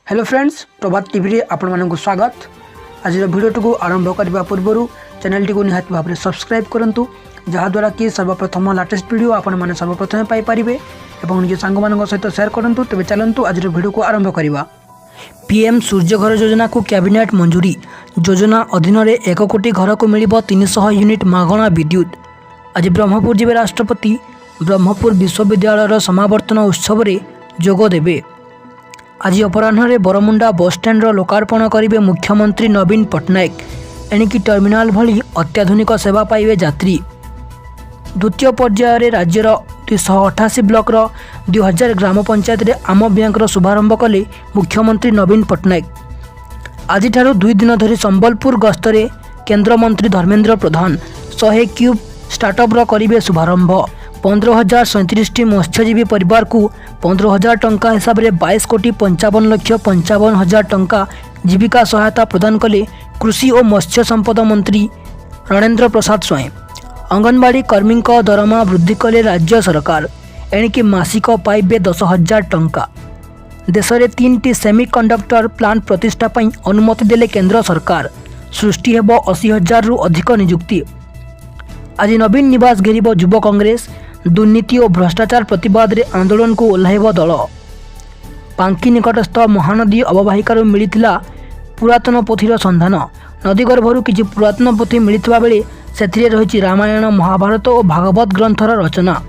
Hello friends, प्रभात TV रे आपण मानक स्वागत। आज भिडियोटी को आरंभ करने पूर्व चैनल टी को निहाती भाव में सब्सक्राइब करूँ, जहाद्वारा कि सर्वप्रथम लाटेस्ट वीडियो आपण मैंने सर्वप्रथम पाइपारे और निज सांग सहित शेयर करूँ। तेज चलतु आज वीडियो को आरंभ करवा। पीएम सूर्यघर योजना को कैबिनेट मंजूरी। योजना अधीन 1 कोटी घर को मिल 300 यूनिट मागणा विद्युत। आज ब्रह्मपुर जीवे राष्ट्रपति ब्रह्मपुर विश्वविद्यालय समावर्तन उत्सव में जोग देवे। आज अपराह्न बरमुंडा बस स्टैंड लोकार्पण करेंगे मुख्यमंत्री नवीन पट्टनायक। एणिकी टर्मिनाल भली अत्याधुनिक सेवा पाइबे यात्री। द्वितीय पर्यायर राज्यर 288 ब्लॉक 2000 ग्राम पंचायत रे आम बैंक शुभारंभ कले मुख्यमंत्री नवीन पट्टनायक। आज 2 दिन धरी संबलपुर गस्तरे केंद्रमंत्री धर्मेंद्र प्रधान 100 क्यूब स्टार्टअप करेंगे शुभारंभ। 15,037 मत्स्यजीवी परिवार को 15,000 टंका हिसाब से 22,55,55,000 टंका जीविका सहायता प्रदान कले कृषि और मत्स्य संपदा मंत्री रणेंद्र प्रसाद स्वयं। अंगनवाड़ी कर्मी दरमा वृद्धि कले राज्य सरकार। एणिकी मासिक पाइबे 10,000 टंका। देश में 3टी सेमीकंडक्टर प्लांट प्रतिष्ठा पर अनुमति देले केंद्र सरकार। सृष्टि हेब 80,000 रु अधिक नियुक्ति। आज नवीन निवास घेरिब युव कांग्रेस। दुर्नीति और भ्रष्टाचार प्रतिवाद रे आंदोलन को ओह्लाइब दल। पांकी निकटस्थ महानदी अववाहिकार मिलिथिला पुरातन पोथीर सन्धान। नदी गर्भरू किछि पुरातन पोथी मिलिथिबा बेले सेथिरे रहिछि रामायण, महाभारत और भागवत ग्रंथर रचना।